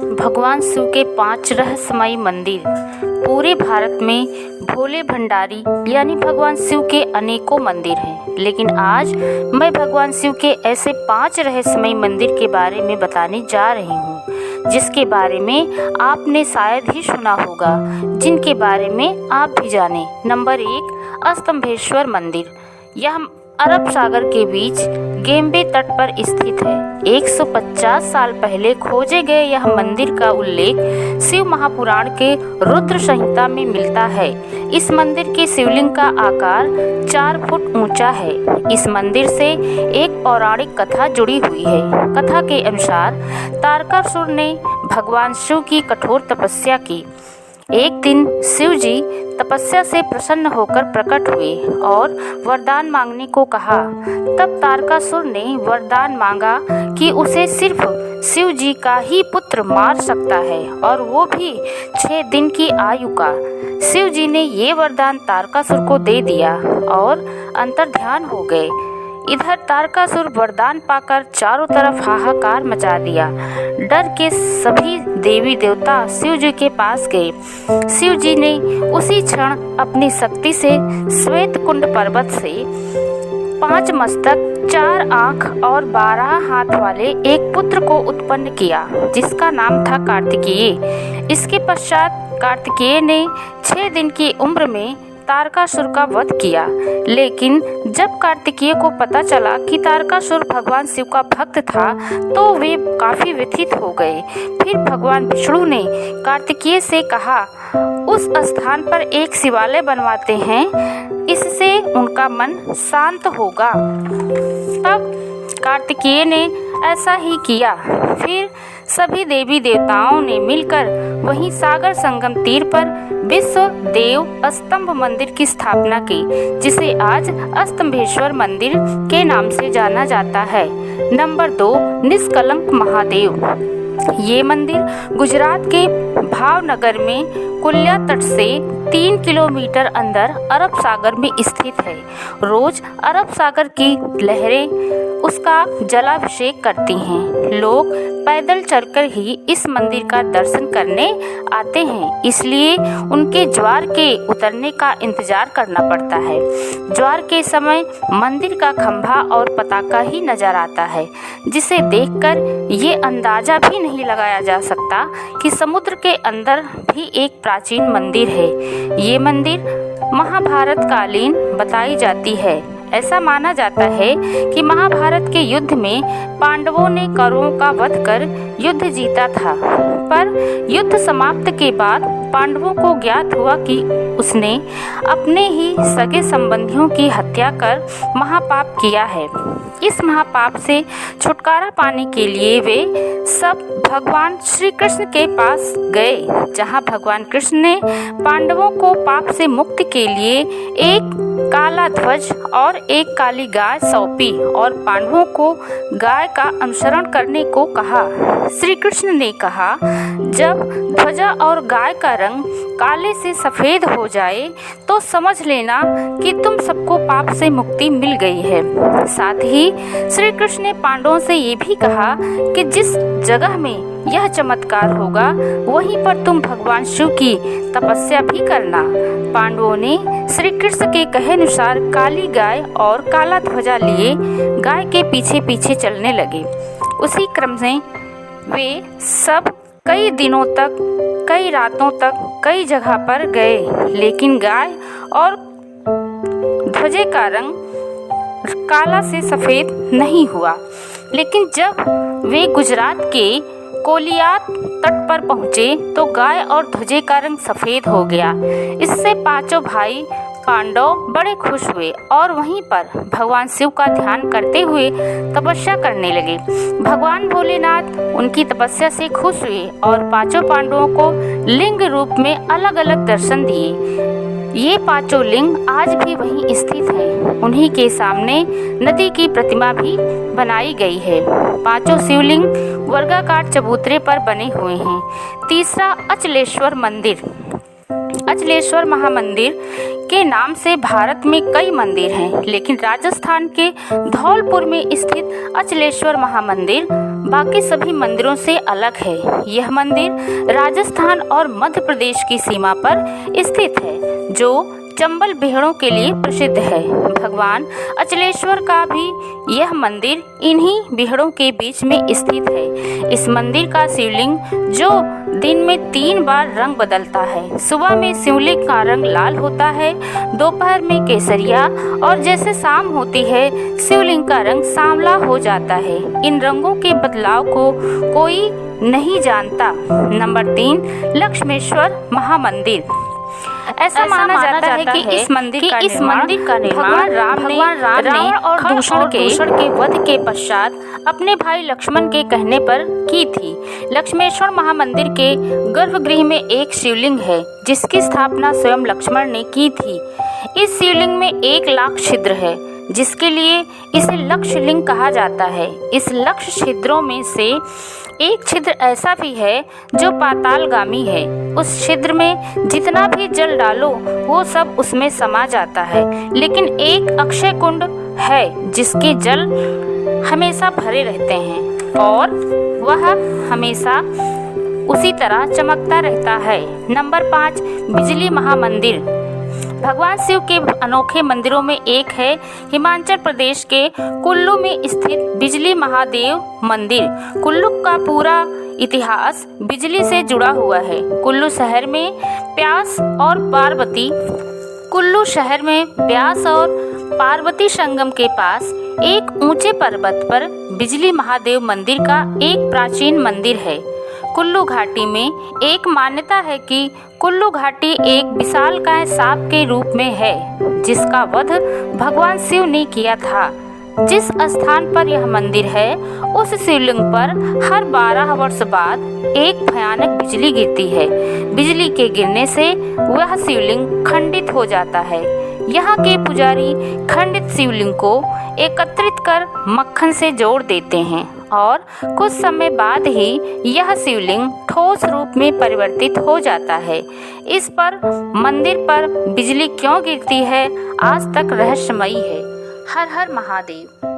भगवान शिव के 5 रहस्यमयी मंदिर। पूरे भारत में भोले भंडारी यानी भगवान शिव के अनेकों मंदिर हैं, लेकिन आज मैं भगवान शिव के ऐसे 5 रहस्यमयी मंदिर के बारे में बताने जा रही हूँ, जिसके बारे में आपने शायद ही सुना होगा, जिनके बारे में आप भी जानें। नंबर 1, स्तंभेश्वर मंदिर। यह अरब सागर के बीच गेम्बे तट पर स्थित है। 150 साल पहले खोजे गए यह मंदिर का उल्लेख शिव महापुराण के रुद्र संहिता में मिलता है। इस मंदिर के शिवलिंग का आकार 4 फुट ऊंचा है। इस मंदिर से एक पौराणिक कथा जुड़ी हुई है। कथा के अनुसार तारकासुर ने भगवान शिव की कठोर तपस्या की। एक दिन शिव जी तपस्या से प्रसन्न होकर प्रकट हुए और वरदान मांगने को कहा। तब तारकासुर ने वरदान मांगा कि उसे सिर्फ शिव जी का ही पुत्र मार सकता है, और वो भी 6 दिन की आयु का। शिव जी ने ये वरदान तारकासुर को दे दिया और अंतर्ध्यान हो गए। इधर तारकासुर वरदान पाकर चारों तरफ हाहाकार मचा दिया। डर के सभी देवी देवता शिव जी के पास गए। शिव जी ने उसी क्षण अपनी शक्ति से श्वेत कुंड पर्वत से 5 मस्तक, 4 आँख और 12 हाथ वाले एक पुत्र को उत्पन्न किया, जिसका नाम था कार्तिकेय। इसके पश्चात कार्तिकेय ने 6 दिन की उम्र में तारकासुर का वध किया। लेकिन जब कार्तिकेय को पता चला कि तारकासुर भगवान शिव का भक्त था, तो वे काफी व्यथित हो गए। फिर भगवान विष्णु ने कार्तिकेय से कहा, उस स्थान पर एक शिवालय बनवाते हैं, इससे उनका मन शांत होगा। तब कार्तिकेय ने ऐसा ही किया। फिर सभी देवी देवताओं ने मिलकर वहीं सागर संगम तीर पर विश्व देव स्तंभ मंदिर की स्थापना की, जिसे आज स्तंभेश्वर मंदिर के नाम से जाना जाता है। नंबर 2, निष्कलंक महादेव। ये मंदिर गुजरात के भावनगर में कुल्या तट से 3 किलोमीटर अंदर अरब सागर में स्थित है। रोज अरब सागर की लहरें उसका जलाभिषेक करती हैं। लोग पैदल चलकर ही इस मंदिर का दर्शन करने आते हैं, इसलिए उनके ज्वार के उतरने का इंतजार करना पड़ता है। ज्वार के समय मंदिर का खंभा और पताका ही नजर आता है, जिसे देखकर ये अंदाजा भी नहीं लगाया जा सकता कि समुद्र के अंदर भी एक प्राचीन मंदिर है। ये मंदिर महाभारत कालीन बताई जाती है। ऐसा माना जाता है कि महाभारत के युद्ध में पांडवों ने कौरवों का वध कर युद्ध जीता था, पर युद्ध समाप्त के बाद पांडवों को ज्ञात हुआ कि उसने अपने ही सगे संबंधियों की हत्या कर महापाप किया है। इस महापाप से छुटकारा पाने के लिए वे सब भगवान श्री कृष्ण के पास गए, जहां भगवान कृष्ण ने पांडवों को पाप से मुक्ति के लिए एक काला ध्वज और एक काली गाय सौंपी और पांडवों को गाय का अनुसरण करने को कहा। श्री कृष्ण ने कहा, जब ध्वजा और गाय का रंग काले से सफेद हो जाए तो समझ लेना कि तुम सबको पाप से मुक्ति मिल गई है। साथ ही श्री कृष्ण ने पांडवों से ये भी कहा कि जिस जगह में यह चमत्कार होगा, वहीं पर तुम भगवान शिव की तपस्या भी करना। पांडवों ने श्री कृष्ण के कहे अनुसार काली गाय और काला ध्वजा लिए गाय के पीछे पीछे चलने लगे। उसी क्रम में वे सब कई दिनों तक, कई रातों तक, कई जगह पर गए, लेकिन गाय और ध्वजे का रंग काला से सफेद नहीं हुआ। लेकिन जब वे गुजरात के कोलियात तट पर पहुँचे तो गाय और ध्वजे का रंग सफेद हो गया। इससे 5 भाई पांडव बड़े खुश हुए और वहीं पर भगवान शिव का ध्यान करते हुए तपस्या करने लगे। भगवान भोलेनाथ उनकी तपस्या से खुश हुए और 5 पांडवों को लिंग रूप में अलग अलग दर्शन दिए। ये 5 लिंग आज भी वहीं स्थित हैं। उन्हीं के सामने नदी की प्रतिमा भी बनाई गई है। 5 शिवलिंग वर्गाकार चबूतरे पर बने हुए हैं। तीसरा, अचलेश्वर मंदिर। अचलेश्वर महामंदिर के नाम से भारत में कई मंदिर हैं, लेकिन राजस्थान के धौलपुर में स्थित अचलेश्वर महामंदिर बाकी सभी मंदिरों से अलग है। यह मंदिर राजस्थान और मध्य प्रदेश की सीमा पर स्थित है, जो चंबल भेड़ों के लिए प्रसिद्ध है। भगवान अचलेश्वर का भी यह मंदिर इन्हीं भेड़ों के बीच में स्थित है। इस मंदिर का शिवलिंग जो दिन में 3 बार रंग बदलता है। सुबह में शिवलिंग का रंग लाल होता है, दोपहर में केसरिया और जैसे शाम होती है शिवलिंग का रंग सांवला हो जाता है। इन रंगों के बदलाव को कोई नहीं जानता। नंबर 3, लक्ष्मेश्वर महामंदिर। ऐसा माना जाता है कि इस मंदिर का निर्माण भगवान राम ने रावण और दूषण के वध के पश्चात अपने भाई लक्ष्मण के कहने पर की थी। लक्ष्मेश्वर महामंदिर के गर्भगृह में एक शिवलिंग है, जिसकी स्थापना स्वयं लक्ष्मण ने की थी। इस शिवलिंग में 1 लाख छिद्र है, जिसके लिए इसे लक्षलिंग कहा जाता है। इस लक्ष छिद्रों में से एक छिद्र ऐसा भी है जो पातालगामी है। उस छिद्र में जितना भी जल डालो वो सब उसमें समा जाता है, लेकिन एक अक्षय कुंड है जिसके जल हमेशा भरे रहते हैं और वह हमेशा उसी तरह चमकता रहता है। नंबर 5, बिजली महामंदिर। भगवान शिव के अनोखे मंदिरों में एक है हिमाचल प्रदेश के कुल्लू में स्थित बिजली महादेव मंदिर। कुल्लू का पूरा इतिहास बिजली से जुड़ा हुआ है। कुल्लू शहर में प्यास और पार्वती संगम के पास एक ऊंचे पर्वत पर बिजली महादेव मंदिर का एक प्राचीन मंदिर है। कुल्लू घाटी में एक मान्यता है कि कुल्लू घाटी एक विशालकाय सांप के रूप में है, जिसका वध भगवान शिव ने किया था। जिस स्थान पर यह मंदिर है, उस शिवलिंग पर हर 12 वर्ष बाद एक भयानक बिजली गिरती है। बिजली के गिरने से वह शिवलिंग खंडित हो जाता है। यहाँ के पुजारी खंडित शिवलिंग को एकत्रित कर मक्खन से जोड़ देते हैं और कुछ समय बाद ही यह शिवलिंग ठोस रूप में परिवर्तित हो जाता है। इस पर मंदिर पर बिजली क्यों गिरती है आज तक रहस्यमयी है। हर हर महादेव।